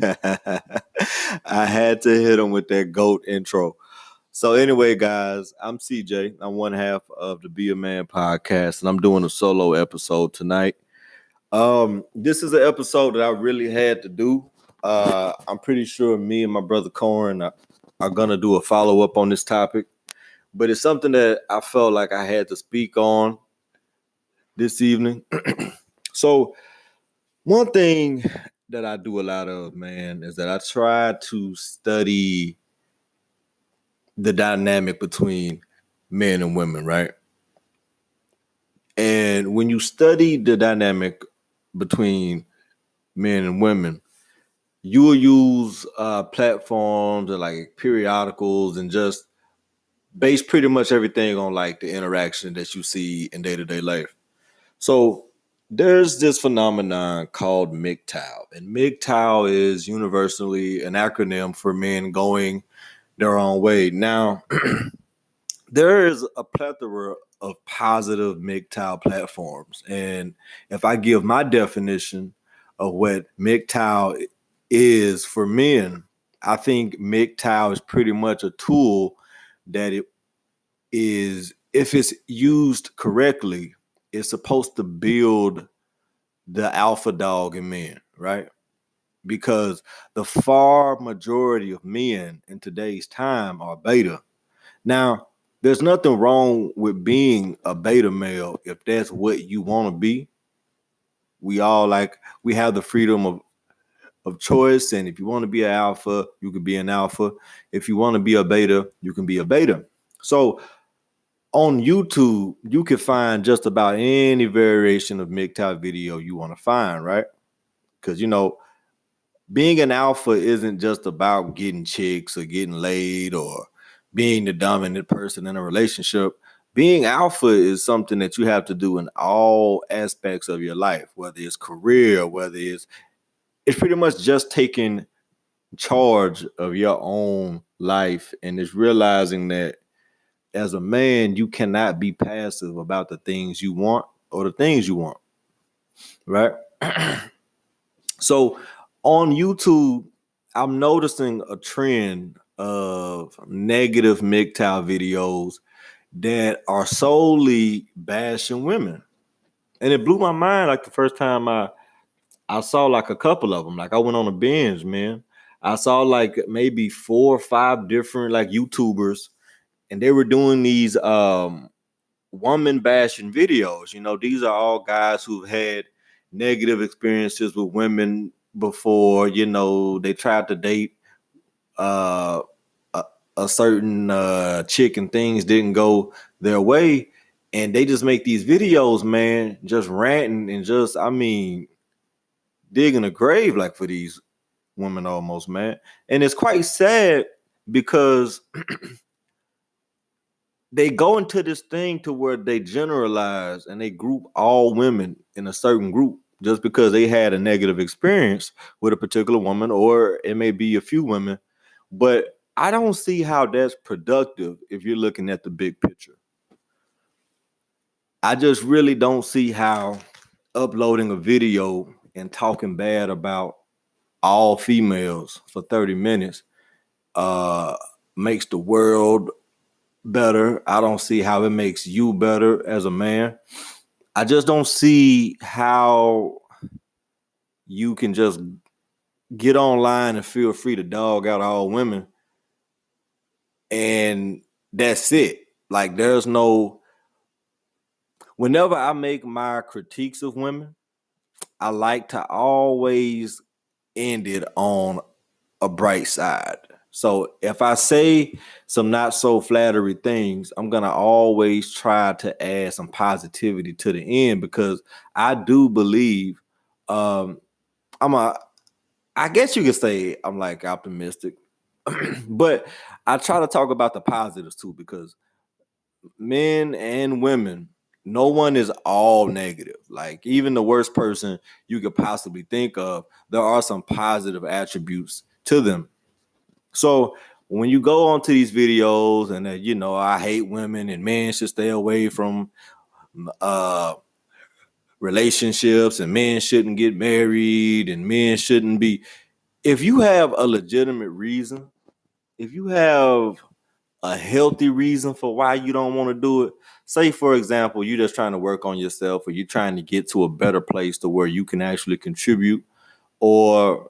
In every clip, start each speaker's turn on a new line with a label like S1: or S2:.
S1: I had to hit him with that GOAT intro. So anyway, guys, I'm CJ. I'm one half of the Be a Man podcast, and I'm doing a solo episode tonight. This is an episode that I really had to do. I'm pretty sure me and my brother Corin are gonna do a follow up on this topic, but it's something that I felt like I had to speak on this evening. So one thing that I do a lot of, man, is that I try to study the dynamic between men and women, right? And when you study the dynamic between men and women, you will use platforms and like periodicals and just base pretty much everything on like the interaction that you see in day-to-day life. So there's this phenomenon called MGTOW, and MGTOW is universally an acronym for men going their own way. Now, there is a plethora of positive MGTOW platforms, and if I give my definition of what MGTOW is for men, I think MGTOW is pretty much a tool that it is, if it's used correctly, it's supposed to build the alpha dog in men, right? Because the far majority of men in today's time are beta. Now, there's nothing wrong with being a beta male if that's what you want to be. We have the freedom of choice, and if you want to be an alpha, you can be an alpha. If you want to be a beta, you can be a beta. So on YouTube, you can find just about any variation of MGTOW video you want to find, right? Because, being an alpha isn't just about getting chicks or getting laid or being the dominant person in a relationship. Being alpha is something that you have to do in all aspects of your life, whether it's career, whether it's pretty much just taking charge of your own life, and it's realizing that as a man, you cannot be passive about the things you want or the things you want, right? So on YouTube, I'm noticing a trend of negative MGTOW videos that are solely bashing women. And it blew my mind like the first time I saw like a couple of them. Like I went on a binge, man. I saw like maybe 4 or 5 different like YouTubers, and they were doing these woman bashing videos. These are all guys who've had negative experiences with women before. They tried to date uh, a certain chick and things didn't go their way. And they just make these videos, man, just ranting and just, digging a grave like for these women almost, man. And it's quite sad because they go into this thing to where they generalize and they group all women in a certain group just because they had a negative experience with a particular woman, or it may be a few women. But I don't see how that's productive if you're looking at the big picture. I just really don't see how uploading a video and talking bad about all females for 30 minutes makes the world better. I don't see how it makes you better as a man. I just don't see how you can just get online and feel free to dog out all women and that's it. Like there's no, whenever I make my critiques of women, I like to always end it on a bright side. So if I say some not so flattery things, I'm going to always try to add some positivity to the end, because I do believe I guess you could say I'm like optimistic, but I try to talk about the positives too, because men and women, no one is all negative. Like even the worst person you could possibly think of, there are some positive attributes to them. So when you go onto these videos and I hate women and men should stay away from relationships and men shouldn't get married and men shouldn't be, if you have a legitimate reason, if you have a healthy reason for why you don't want to do it, say for example, you're just trying to work on yourself, or you're trying to get to a better place to where you can actually contribute, or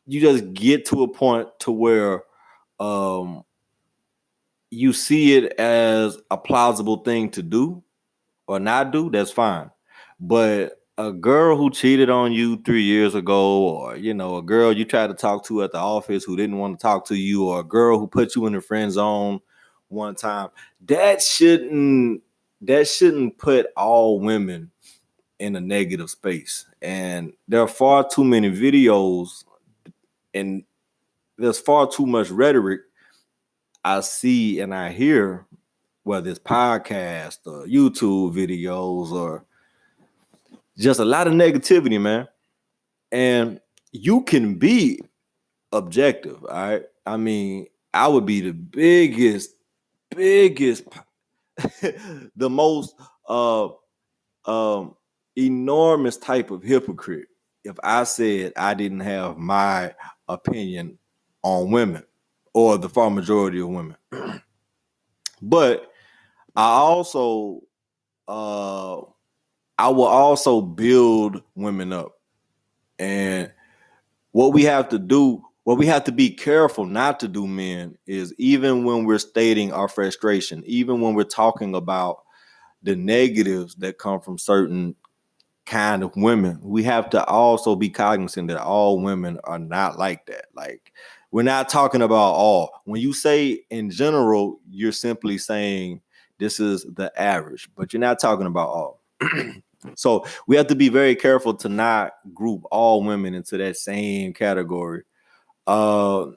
S1: you just get to a point to where you see it as a plausible thing to do or not do, that's fine. But a girl who cheated on you 3 years ago, or a girl you tried to talk to at the office who didn't want to talk to you, or a girl who put you in the friend zone one time, that shouldn't put all women in a negative space. And there are far too many videos and there's far too much rhetoric I see and I hear, whether it's podcasts or YouTube videos or just a lot of negativity, man. And you can be objective, all right? I mean, I would be the biggest, the most enormous type of hypocrite if I said I didn't have my opinion on women, or the far majority of women. But I also I will also build women up. And what we have to do, what we have to be careful not to do, men, is even when we're stating our frustration, even when we're talking about the negatives that come from certain kind of women, we have to also be cognizant that all women are not like that. Like, we're not talking about all. When you say in general, you're simply saying this is the average, but you're not talking about all. So we have to be very careful to not group all women into that same category. And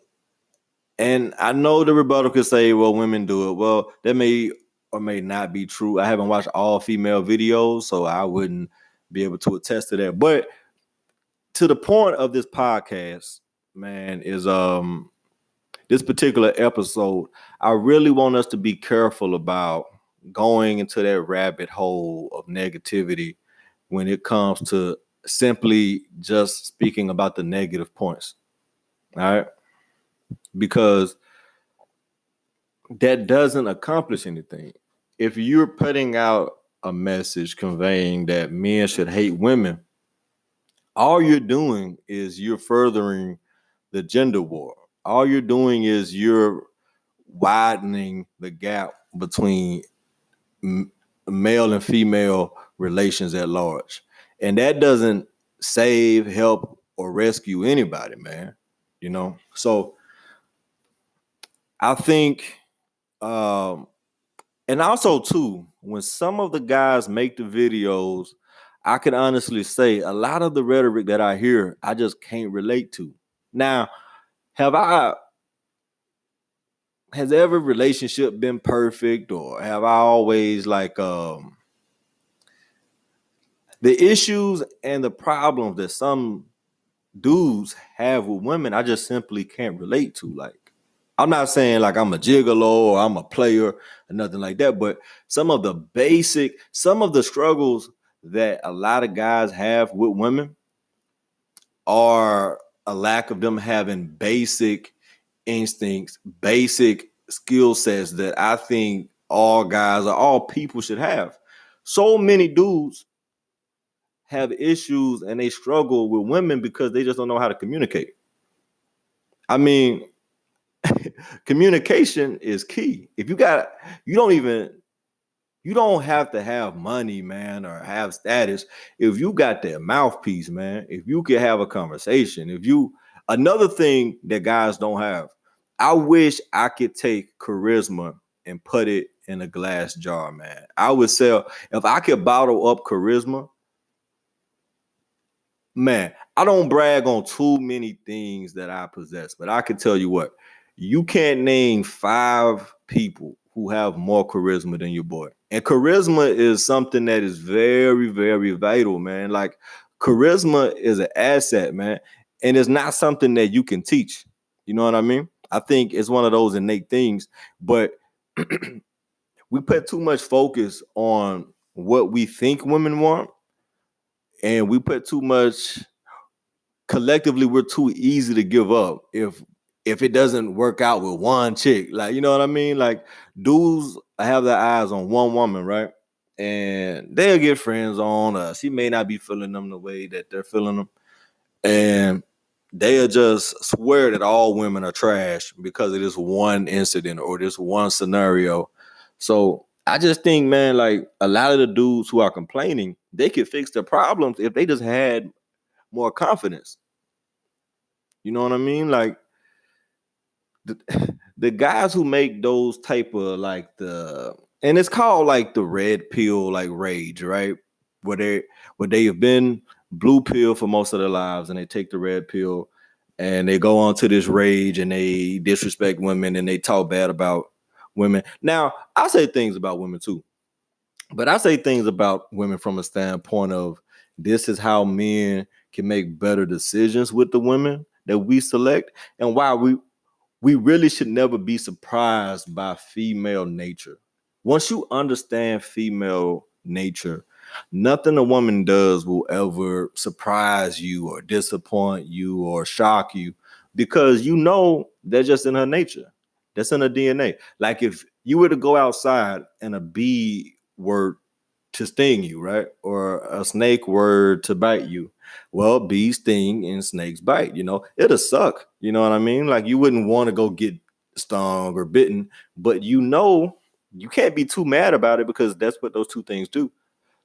S1: I know the rebuttal could say, well, women do it. Well, that may or may not be true. I haven't watched all female videos, so I wouldn't be able to attest to that. But to the point of this podcast, man, is this particular episode, I really want us to be careful about going into that rabbit hole of negativity when it comes to simply just speaking about the negative points. All right? Because that doesn't accomplish anything. If you're putting out a message conveying that men should hate women, all you're doing is you're furthering the gender war. All you're doing is you're widening the gap between male and female relations at large. And that doesn't save, help, or rescue anybody, man. So I think, and also too, when some of the guys make the videos, I can honestly say a lot of the rhetoric that I hear, I just can't relate to. Now, has every relationship been perfect, or have I always the issues and the problems that some dudes have with women, I just simply can't relate to. Like, I'm not saying like I'm a gigolo or I'm a player or nothing like that, but some of the struggles that a lot of guys have with women are a lack of them having basic instincts, basic skill sets that I think all guys or all people should have. So many dudes have issues and they struggle with women because they just don't know how to communicate. I mean, communication is key. If you don't have to have money, man, or have status. If you got that mouthpiece, man, if you can have a conversation, another thing that guys don't have, I wish I could take charisma and put it in a glass jar, man. I would sell, if I could bottle up charisma, man, I don't brag on too many things that I possess, but I can tell you what, you can't name 5 people who have more charisma than your boy. And charisma is something that is very, very vital, man. Like, charisma is an asset, man. And it's not something that you can teach. You know what I mean? I think it's one of those innate things, but we put too much focus on what we think women want, and we put too much collectively we're too easy to give up if it doesn't work out with one chick. Like, you know what I mean? Like, dudes have their eyes on one woman, right? And they'll get friends on us. She may not be feeling them the way that they're feeling them. And they'll just swear that all women are trash because of this one incident or this one scenario. So I just think, man, like a lot of the dudes who are complaining, they could fix their problems if they just had more confidence. You know what I mean? Like the guys who make those type of like and it's called like the red pill like rage, right? Where they have been blue pill for most of their lives and they take the red pill and they go on to this rage and they disrespect women and they talk bad about women. Now, I say things about women too, but I say things about women from a standpoint of this is how men can make better decisions with the women that we select and why we really should never be surprised by female nature. Once you understand female nature, nothing a woman does will ever surprise you or disappoint you or shock you because you know they're just in her nature. That's in her DNA. Like if you were to go outside and a bee were to sting you, right? Or a snake were to bite you. Well, bees sting and snakes bite, it'll suck. You know what I mean? Like you wouldn't want to go get stung or bitten, but you can't be too mad about it because that's what those two things do.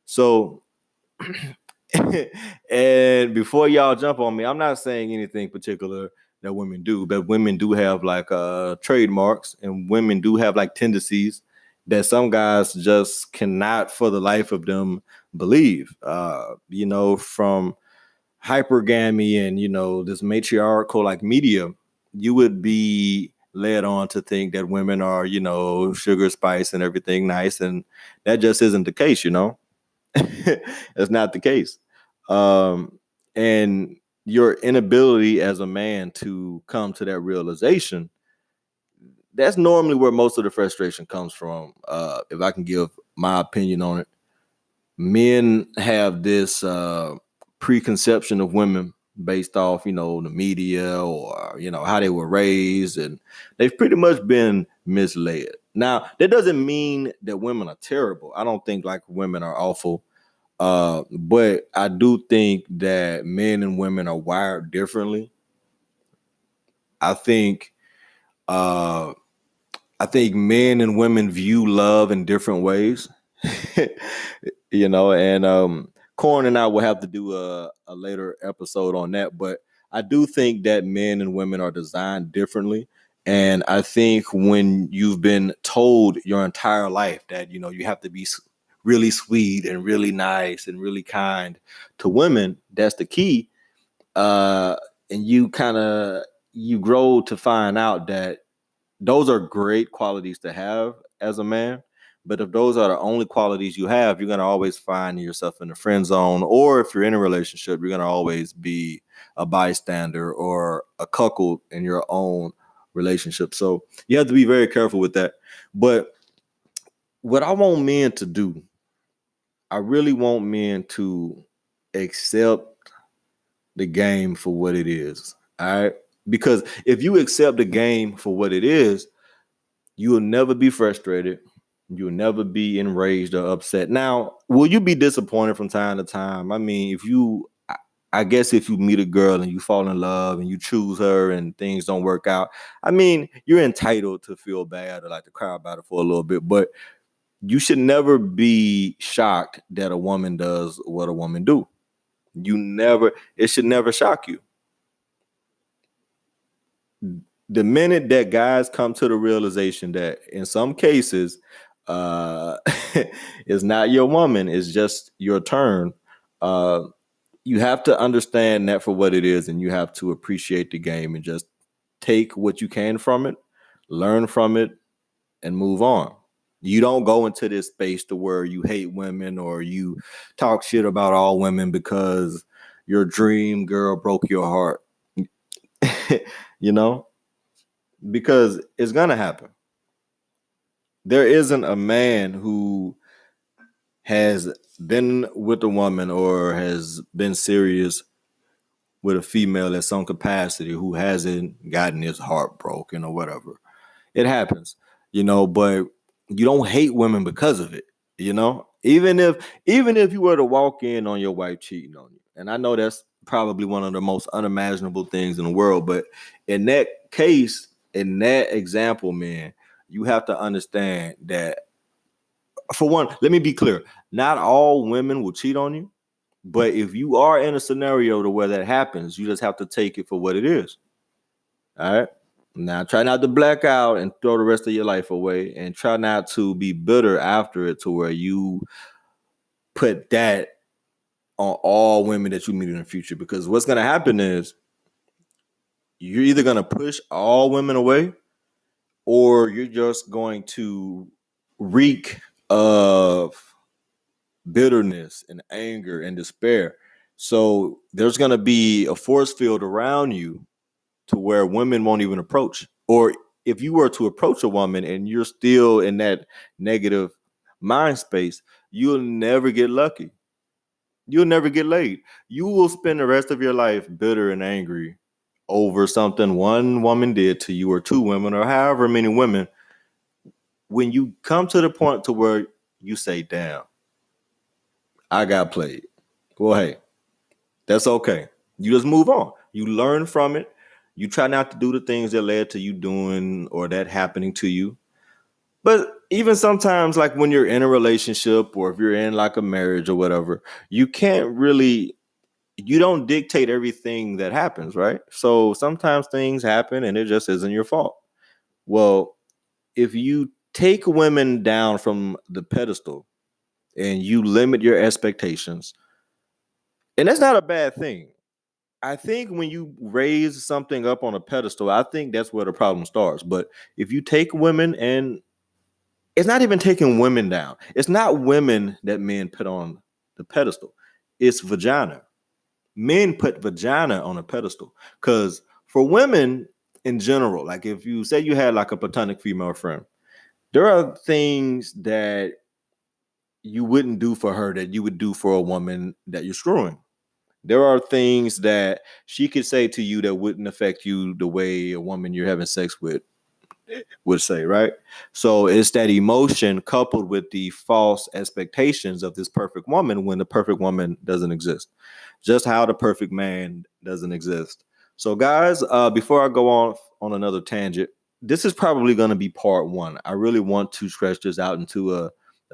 S1: So, and before y'all jump on me, I'm not saying anything particular that women do, but women do have like trademarks and women do have like tendencies that some guys just cannot for the life of them believe. From hypergamy and this matriarchal like media, you would be led on to think that women are sugar spice and everything nice, and that just isn't the case. That's not the case. And your inability as a man to come to that realization, that's normally where most of the frustration comes from. If I can give my opinion on it, men have this preconception of women based off, the media or, how they were raised, and they've pretty much been misled. Now, that doesn't mean that women are terrible. I don't think like women are awful. But I do think that men and women are wired differently. I think men and women view love in different ways. And Corn and I will have to do a later episode on that. But I do think that men and women are designed differently. And I think when you've been told your entire life that, you have to be really sweet and really nice and really kind to women, that's the key. And you grow to find out that those are great qualities to have as a man. But if those are the only qualities you have, you're going to always find yourself in the friend zone. Or if you're in a relationship, you're going to always be a bystander or a cuckold in your own relationship. So you have to be very careful with that. But what I want men to do, I really want men to accept the game for what it is. All right. Because if you accept the game for what it is, you will never be frustrated. You'll never be enraged or upset. Now, will you be disappointed from time to time? I mean, I guess if you meet a girl and you fall in love and you choose her and things don't work out, I mean, you're entitled to feel bad or like to cry about it for a little bit, but you should never be shocked that a woman does what a woman do. It should never shock you. The minute that guys come to the realization that in some cases it's not your woman, it's just your turn, you have to understand that for what it is, and you have to appreciate the game and just take what you can from it, learn from it, and move on. You don't go into this space to where you hate women or you talk shit about all women because your dream girl broke your heart. you know because it's gonna happen. There isn't a man who has been with a woman or has been serious with a female at some capacity who hasn't gotten his heart broken or whatever. It happens, but you don't hate women because of it, even if you were to walk in on your wife cheating on you. And I know that's probably one of the most unimaginable things in the world, but in that case, in that example, man, you have to understand that, for one, let me be clear, not all women will cheat on you, but if you are in a scenario to where that happens, you just have to take it for what it is. All right. Now try not to black out and throw the rest of your life away, and try not to be bitter after it to where you put that on all women that you meet in the future. Because what's going to happen is you're either going to push all women away, or you're just going to reek of bitterness and anger and despair. So there's going to be a force field around you to where women won't even approach. Or if you were to approach a woman and you're still in that negative mind space, you'll never get lucky. You'll never get laid. You will spend the rest of your life bitter and angry over something one woman did to you, or two women, or however many women. When you come to the point to where you say, damn, I got played. Well, hey, that's okay. You just move on. You learn from it. You try not to do the things that led to you doing or that happening to you. But even sometimes, like when you're in a relationship, or if you're in like a marriage or whatever, you don't dictate everything that happens, right? So sometimes things happen and it just isn't your fault. Well, if you take women down from the pedestal and you limit your expectations, and that's not a bad thing. I think when you raise something up on a pedestal, I think that's where the problem starts. But if you take women, and it's not even taking women down, it's not women that men put on the pedestal, it's vagina. Men put vagina on a pedestal. Because for women in general, like if you say you had like a platonic female friend, there are things that you wouldn't do for her that you would do for a woman that you're screwing. There are things that she could say to you that wouldn't affect you the way a woman you're having sex with would say, right? So it's that emotion coupled with the false expectations of this perfect woman when the perfect woman doesn't exist. Just how the perfect man doesn't exist. So guys, before I go on another tangent, this is probably going to be part one. I really want to stretch this out into a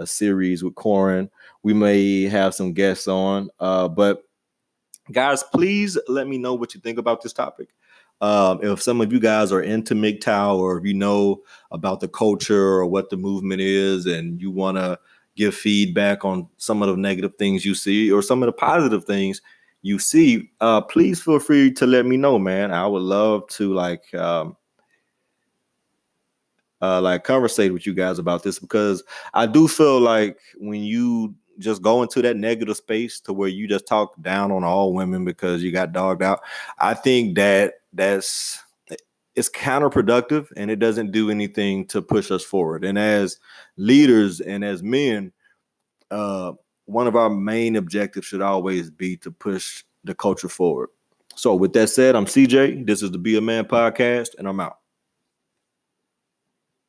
S1: series with Corin. We may have some guests on, but guys, please let me know what you think about this topic. If some of you guys are into MGTOW, or if you know about the culture or what the movement is, and you want to give feedback on some of the negative things you see or some of the positive things you see, please feel free to let me know, man. I would love to conversate with you guys about this, because I do feel like when you just go into that negative space to where you just talk down on all women because you got dogged out, I think it's counterproductive, and it doesn't do anything to push us forward. And as leaders and as men, one of our main objectives should always be to push the culture forward. So with that said, I'm CJ. This is the Be a Man podcast, and I'm out.